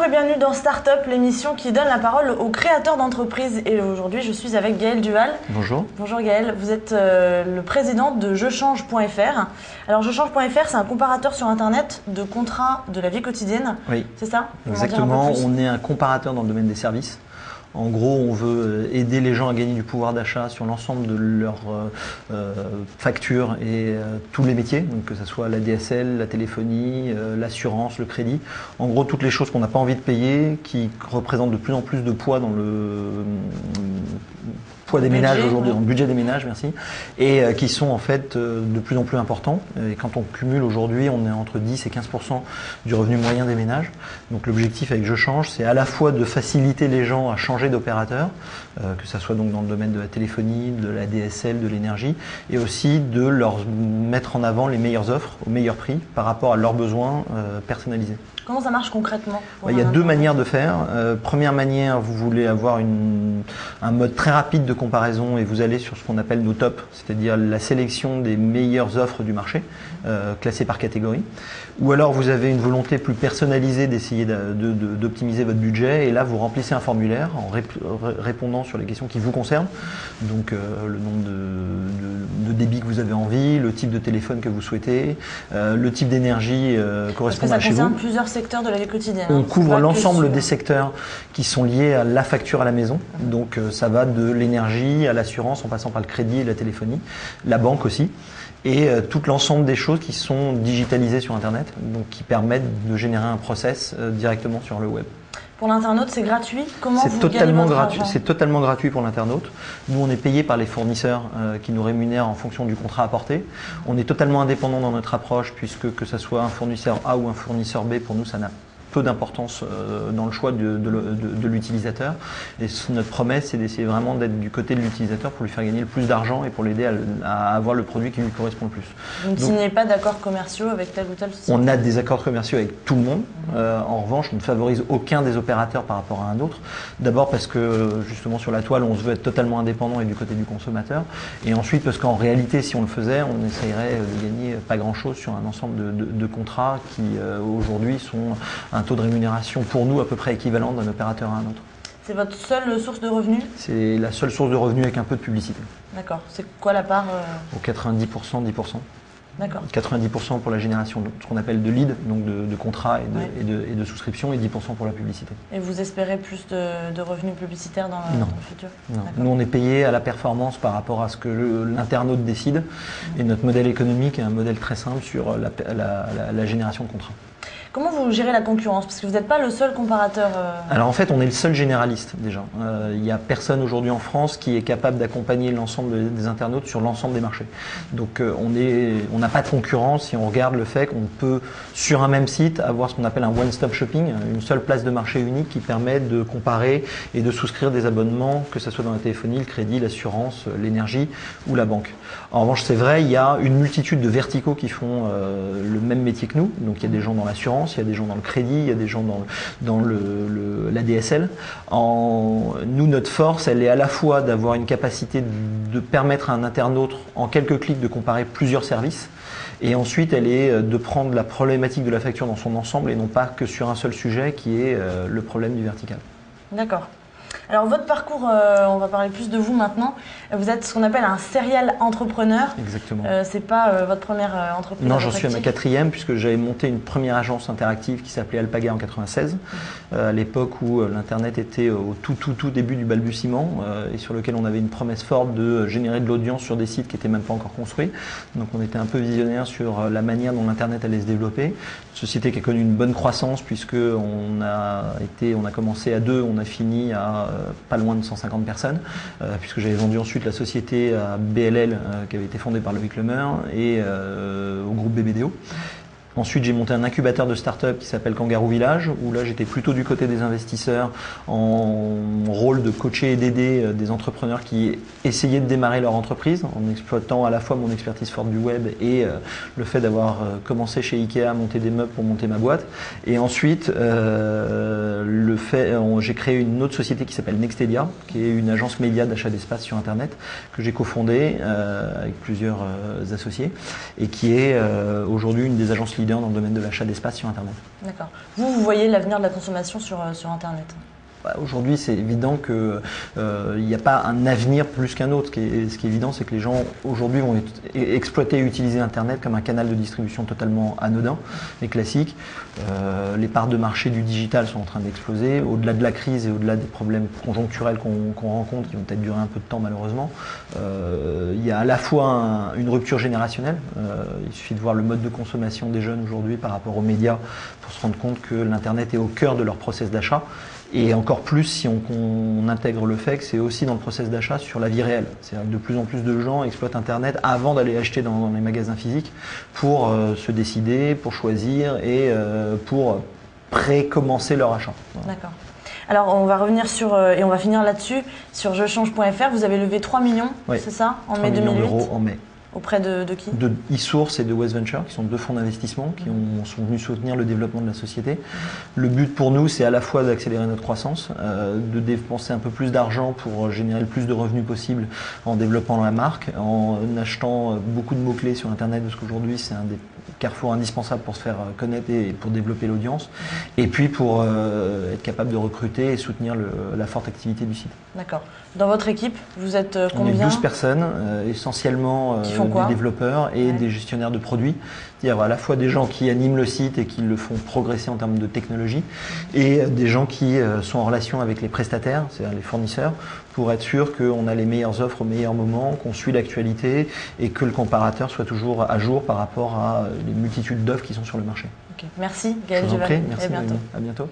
et bienvenue dans Startup, l'émission qui donne la parole aux créateurs d'entreprises. Et aujourd'hui, je suis avec Gaël Duval. Bonjour. Bonjour Gaël, vous êtes le président de jechange.fr. Alors jechange.fr, c'est un comparateur sur Internet de contrats de la vie quotidienne. Oui, c'est ça? exactement. On est un comparateur dans le domaine des services. En gros, on veut aider les gens à gagner du pouvoir d'achat sur l'ensemble de leurs factures et tous les métiers, donc que ce soit la DSL, la téléphonie, l'assurance, le crédit. En gros, toutes les choses qu'on n'a pas envie de payer, qui représentent de plus en plus de poids dans le poids des ménages aujourd'hui, dans le budget des ménages, merci, et qui sont en fait de plus en plus importants. Et quand on cumule aujourd'hui, on est entre 10 et 15% du revenu moyen des ménages. Donc l'objectif avec Je Change, c'est à la fois de faciliter les gens à changer d'opérateur, que ça soit donc dans le domaine de la téléphonie, de la DSL, de l'énergie, et aussi de leur mettre en avant les meilleures offres au meilleur prix par rapport à leurs besoins personnalisés. Comment ça marche concrètement? Il y a deux manières de faire. Première manière, vous voulez avoir un mode très rapide de comparaison et vous allez sur ce qu'on appelle nos tops, c'est-à-dire la sélection des meilleures offres du marché, classées par catégorie. Ou alors vous avez une volonté plus personnalisée d'essayer d'optimiser votre budget et là vous remplissez un formulaire en répondant sur les questions qui vous concernent. Donc le nombre de débit que vous avez envie, le type de téléphone que vous souhaitez, le type d'énergie correspondant à chez vous. Ça concerne plusieurs secteurs de la vie quotidienne. On couvre l'ensemble des secteurs qui sont liés à la facture à la maison. Donc ça va de l'énergie à l'assurance en passant par le crédit et la téléphonie, la banque aussi. Et tout l'ensemble des choses qui sont digitalisées sur Internet, donc qui permettent de générer un process directement sur le web. Pour l'internaute, c'est gratuit? Comment c'est vous totalement gagnez votre gratuit. argent? C'est totalement gratuit pour l'internaute. Nous, on est payé par les fournisseurs qui nous rémunèrent en fonction du contrat apporté. On est totalement indépendant dans notre approche puisque que ce soit un fournisseur A ou un fournisseur B, pour nous, ça n'a peu d'importance dans le choix de l'utilisateur. Et notre promesse, c'est d'essayer vraiment d'être du côté de l'utilisateur pour lui faire gagner le plus d'argent et pour l'aider à avoir le produit qui lui correspond le plus. Donc s'il n'y a pas d'accords commerciaux avec telle ou telle société? On a des accords commerciaux avec tout le monde. En revanche, on ne favorise aucun des opérateurs par rapport à un autre. D'abord parce que justement sur la toile, on se veut être totalement indépendant et du côté du consommateur. Et ensuite parce qu'en réalité, si on le faisait, on essayerait de gagner pas grand-chose sur un ensemble de contrats qui aujourd'hui sont un taux de rémunération pour nous à peu près équivalent d'un opérateur à un autre. C'est votre seule source de revenus? C'est la seule source de revenus avec un peu de publicité. D'accord. C'est quoi la part Au 90%, 10%. D'accord. 90% pour la génération de ce qu'on appelle de leads, donc de contrats et de souscriptions, et 10% pour la publicité. Et vous espérez plus de revenus publicitaires dans le futur? Non. Nous, on est payé à la performance par rapport à ce que l'internaute décide. Et notre modèle économique est un modèle très simple sur la génération de contrats. Comment vous gérez la concurrence? Parce que vous n'êtes pas le seul comparateur. Alors en fait, on est le seul généraliste déjà. Il n'y a personne aujourd'hui en France qui est capable d'accompagner l'ensemble des internautes sur l'ensemble des marchés. Donc on n'a pas de concurrence si on regarde le fait qu'on peut, sur un même site, avoir ce qu'on appelle un one-stop shopping, une seule place de marché unique qui permet de comparer et de souscrire des abonnements, que ce soit dans la téléphonie, le crédit, l'assurance, l'énergie ou la banque. En revanche, c'est vrai, il y a une multitude de verticaux qui font le même métier que nous. Donc il y a des gens dans l'assurance, il y a des gens dans le crédit, il y a des gens dans la DSL. Nous, notre force, elle est à la fois d'avoir une capacité de permettre à un internaute, en quelques clics, de comparer plusieurs services. Et ensuite, elle est de prendre la problématique de la facture dans son ensemble et non pas que sur un seul sujet qui est le problème du vertical. D'accord. Alors votre parcours, on va parler plus de vous maintenant. Vous êtes ce qu'on appelle un serial entrepreneur. Exactement. C'est pas votre première entreprise? Non, j'en suis à ma 4e puisque j'avais monté une première agence interactive qui s'appelait Alpaga en 96, à l'époque où l'internet était au tout début du balbutiement et sur lequel on avait une promesse forte de générer de l'audience sur des sites qui n'étaient même pas encore construits. Donc on était un peu visionnaire sur la manière dont l'internet allait se développer. Société qui a connu une bonne croissance puisque on a commencé à 2, on a fini à pas loin de 150 personnes, puisque j'avais vendu ensuite la société à BLL qui avait été fondée par Loïc Lemer et au groupe BBDO. Ensuite, j'ai monté un incubateur de start-up qui s'appelle Kangaroo Village, où là, j'étais plutôt du côté des investisseurs en rôle de coacher et d'aider des entrepreneurs qui essayaient de démarrer leur entreprise en exploitant à la fois mon expertise forte du web et le fait d'avoir commencé chez Ikea à monter des meubles pour monter ma boîte. Et ensuite, j'ai créé une autre société qui s'appelle Nextedia, qui est une agence média d'achat d'espace sur Internet que j'ai cofondée avec plusieurs associés et qui est aujourd'hui une des agences leaders leader dans le domaine de l'achat d'espace sur Internet. D'accord. Vous voyez l'avenir de la consommation sur Internet? Aujourd'hui, c'est évident qu'il n'y a pas un avenir plus qu'un autre. Ce qui est évident, c'est que les gens aujourd'hui vont exploiter et utiliser Internet comme un canal de distribution totalement anodin et classique. Les parts de marché du digital sont en train d'exploser. Au-delà de la crise et au-delà des problèmes conjoncturels qu'on rencontre, qui vont peut-être durer un peu de temps malheureusement, il y a à la fois une rupture générationnelle. Il suffit de voir le mode de consommation des jeunes aujourd'hui par rapport aux médias pour se rendre compte que l'Internet est au cœur de leur process d'achat. Et encore plus si on intègre le fait que c'est aussi dans le process d'achat sur la vie réelle. C'est-à-dire que de plus en plus de gens exploitent Internet avant d'aller acheter dans les magasins physiques pour se décider, pour choisir et pour pré-commencer leur achat. Voilà. D'accord. Alors on va revenir et on va finir là-dessus, sur jechange.fr. Vous avez levé 3 millions, oui, c'est ça, en 3 mai millions 2008 d'euros en mai. Auprès de qui? De eSource et de West Venture, qui sont deux fonds d'investissement qui sont venus soutenir le développement de la société. Le but pour nous, c'est à la fois d'accélérer notre croissance, de dépenser un peu plus d'argent pour générer le plus de revenus possible en développant la marque, en achetant beaucoup de mots-clés sur Internet, parce qu'aujourd'hui, c'est un des carrefours indispensables pour se faire connaître et pour développer l'audience, et puis pour être capable de recruter et soutenir la forte activité du site. D'accord. Dans votre équipe, vous êtes combien? On est 12 personnes, essentiellement des développeurs et des gestionnaires de produits. C'est-à-dire à la fois des gens qui animent le site et qui le font progresser en termes de technologie, et des gens qui sont en relation avec les prestataires, c'est-à-dire les fournisseurs, pour être sûr qu'on a les meilleures offres au meilleur moment, qu'on suit l'actualité et que le comparateur soit toujours à jour par rapport à les multitudes d'offres qui sont sur le marché. Okay. Merci Gaël Je vous en prie, Duval. merci, à bientôt. À bientôt.